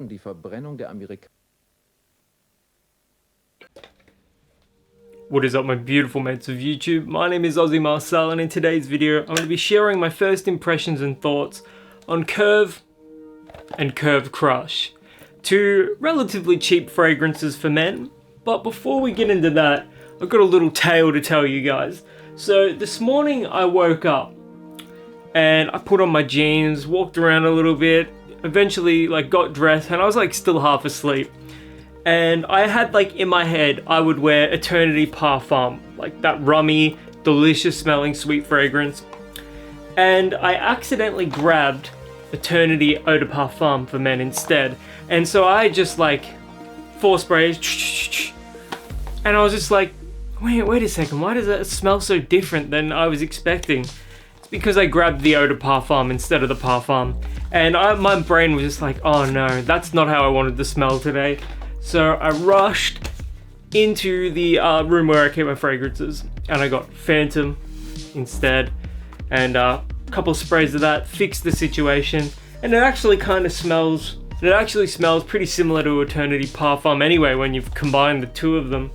die Verbrennung der Amerikaner. What is up, my beautiful mates of YouTube? My name is Aussie Marcel, and in today's video I'm going to be sharing my first impressions and thoughts on Curve and Curve Crush, two relatively cheap fragrances for men. But before we get into that, I've got a little tale to tell you guys. So this morning I woke up and I put on my jeans, walked around a little bit, eventually got dressed, and I was still half asleep. And I had in my head I would wear Eternity Parfum, that rummy, delicious smelling sweet fragrance. And I accidentally grabbed Eternity Eau de Parfum for men instead. And so I just 4 sprays, and I was just wait a second, why does that smell so different than I was expecting? It's because I grabbed the Eau de Parfum instead of the Parfum. And my brain was just oh no, that's not how I wanted to smell today. So I rushed into the room where I keep my fragrances, and I got Phantom instead, and a couple of sprays of that fixed the situation. And it actually smells pretty similar to Eternity Parfum anyway when you've combined the two of them.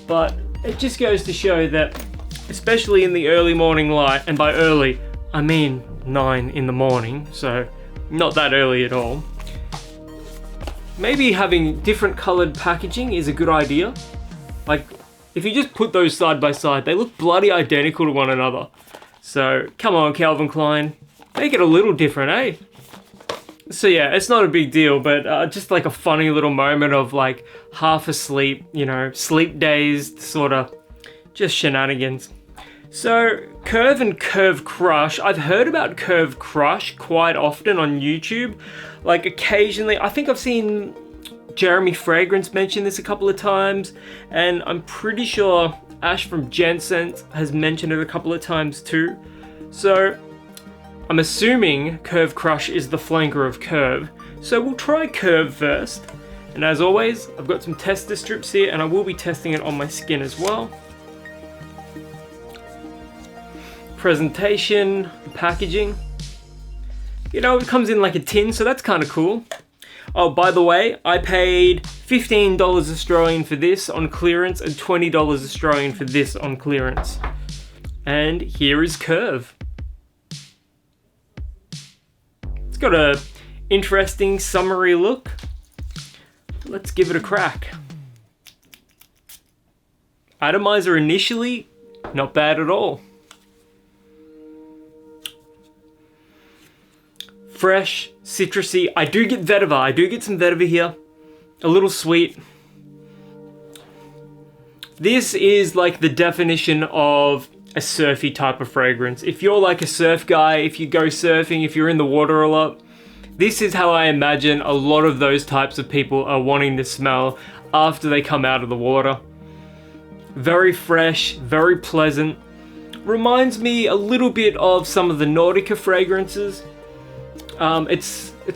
But it just goes to show that, especially in the early morning light, and by early I mean 9 in the morning, so not that early at all, maybe having different colored packaging is a good idea. If you just put those side by side, they look bloody identical to one another. So come on, Calvin Klein, make it a little different, eh? So yeah, it's not a big deal, but just a funny little moment of half asleep, sleep dazed, sort of just shenanigans. So Curve and Curve Crush, I've heard about Curve Crush quite often on YouTube. Occasionally, I think I've seen Jeremy Fragrance mention this a couple of times, and I'm pretty sure Ash from Jensen has mentioned it a couple of times too. So I'm assuming Curve Crush is the flanker of Curve. So we'll try Curve first. And as always, I've got some tester strips here, and I will be testing it on my skin as well. Presentation, packaging. It comes in a tin, so that's kind of cool. Oh, by the way, I paid $15 Australian for this on clearance and $20 Australian for this on clearance. And here is Curve. It's got a interesting summery look. Let's give it a crack. Atomizer initially, not bad at all. Fresh, citrusy. I do get vetiver. I do get some vetiver here. A little sweet. This is the definition of a surfy type of fragrance. If you're a surf guy, if you go surfing, if you're in the water a lot, this is how I imagine a lot of those types of people are wanting to smell after they come out of the water. Very fresh, very pleasant. Reminds me a little bit of some of the Nautica fragrances. It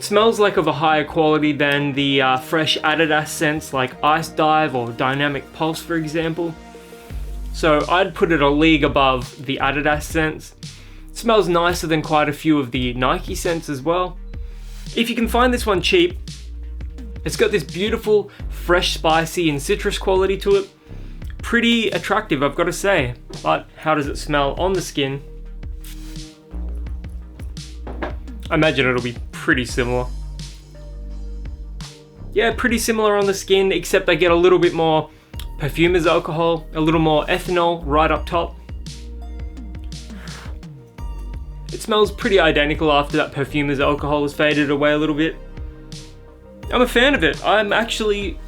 smells of a higher quality than the fresh Adidas scents like Ice Dive or Dynamic Pulse, for example. So I'd put it a league above the Adidas scents. It smells nicer than quite a few of the Nike scents as well. If you can find this one cheap, it's got this beautiful, fresh, spicy and citrus quality to it. Pretty attractive, I've got to say. But how does it smell on the skin? I imagine it'll be pretty similar. Yeah, pretty similar on the skin, except I get a little bit more perfumer's alcohol, a little more ethanol right up top. It smells pretty identical after that perfumer's alcohol has faded away a little bit. I'm a fan of it. I'm actually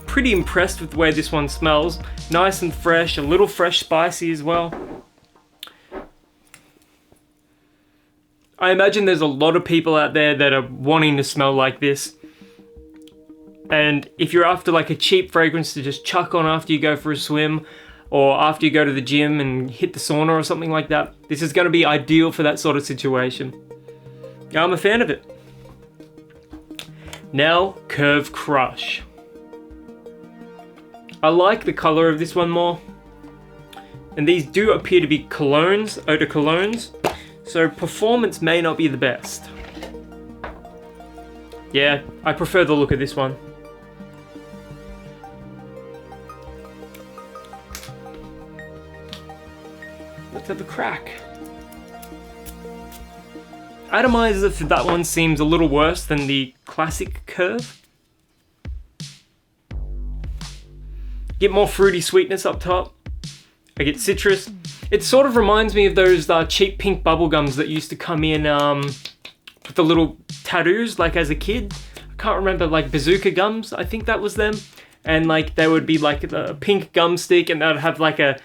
pretty impressed with the way this one smells. Nice and fresh, a little fresh spicy as well. I imagine there's a lot of people out there that are wanting to smell like this. And if you're after a cheap fragrance to just chuck on after you go for a swim, or after you go to the gym and hit the sauna or something like that, this is going to be ideal for that sort of situation. I'm a fan of it. Now, Curve Crush. I like the color of this one more. And these do appear to be colognes, eau de colognes. So performance may not be the best. Yeah, I prefer the look of this one. Let's have a crack. Atomizer for that one seems a little worse than the classic Curve. Get more fruity sweetness up top. I get citrus. It sort of reminds me of those cheap pink bubblegums that used to come in with the little tattoos, like as a kid. I can't remember, like bazooka gums, I think that was them. And like they would be like a pink gum stick, and they'd have like a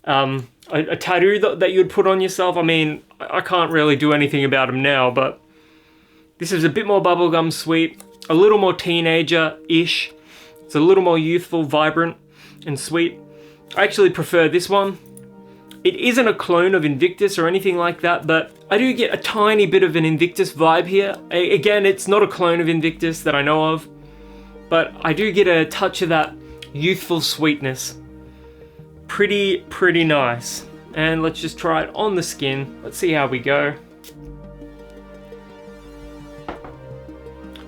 tattoo that you would put on yourself. I mean, I can't really do anything about them now, but this is a bit more bubblegum sweet, a little more teenager-ish. It's a little more youthful, vibrant, and sweet. I actually prefer this one. It isn't a clone of Invictus or anything like that, but I do get a tiny bit of an Invictus vibe here. Again, it's not a clone of Invictus that I know of, but I do get a touch of that youthful sweetness. Pretty nice. And let's just try it on the skin. Let's see how we go.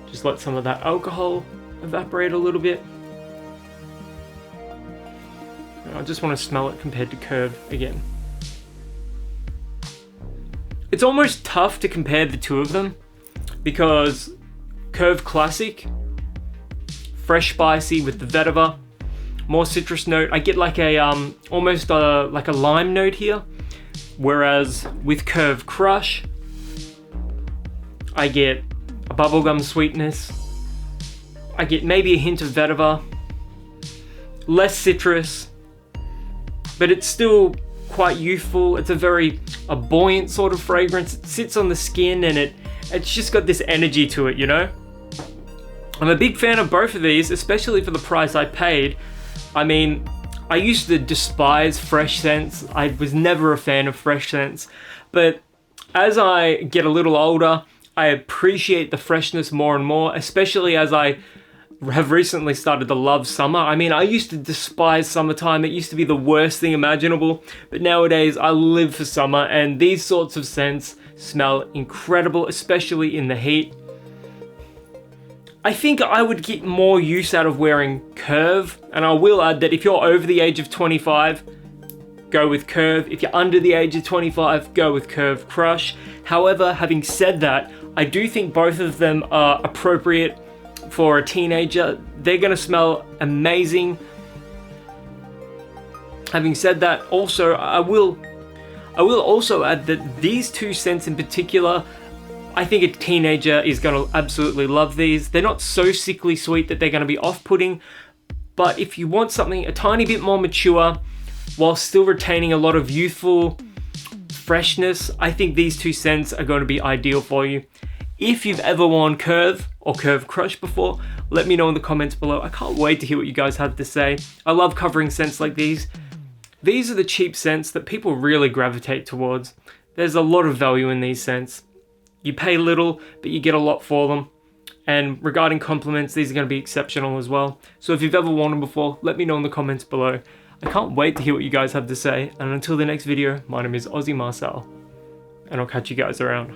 Just let some of that alcohol evaporate a little bit. I just want to smell it compared to Curve again. It's almost tough to compare the two of them because Curve Classic, fresh spicy with the vetiver, more citrus note. I get like a almost like a lime note here, whereas with Curve Crush, I get a bubblegum sweetness. I get maybe a hint of vetiver, less citrus, but it's still quite youthful. It's a buoyant sort of fragrance. It sits on the skin and it's just got this energy to it, you know? I'm a big fan of both of these, especially for the price I paid. I mean, I used to despise fresh scents. I was never a fan of fresh scents, but as I get a little older, I appreciate the freshness more and more, especially as I have recently started to love summer. I mean, I used to despise summertime. It used to be the worst thing imaginable, but nowadays I live for summer, and these sorts of scents smell incredible, especially in the heat. I think I would get more use out of wearing Curve, and I will add that if you're over the age of 25, go with Curve. If you're under the age of 25, go with Curve Crush. However, having said that, I do think both of them are appropriate for a teenager. They're gonna smell amazing. Having said that, also I will also add that these two scents in particular, I think a teenager is gonna absolutely love these. They're not so sickly sweet that they're gonna be off-putting, but if you want something a tiny bit more mature while still retaining a lot of youthful freshness, I think these two scents are going to be ideal for you. If you've ever worn Curve or Curve Crush before, let me know in the comments below. I can't wait to hear what you guys have to say. I love covering scents like these. These are the cheap scents that people really gravitate towards. There's a lot of value in these scents. You pay little, but you get a lot for them. And regarding compliments, these are going to be exceptional as well. So if you've ever worn them before, let me know in the comments below. I can't wait to hear what you guys have to say. And until the next video, my name is Aussie Marcel, and I'll catch you guys around.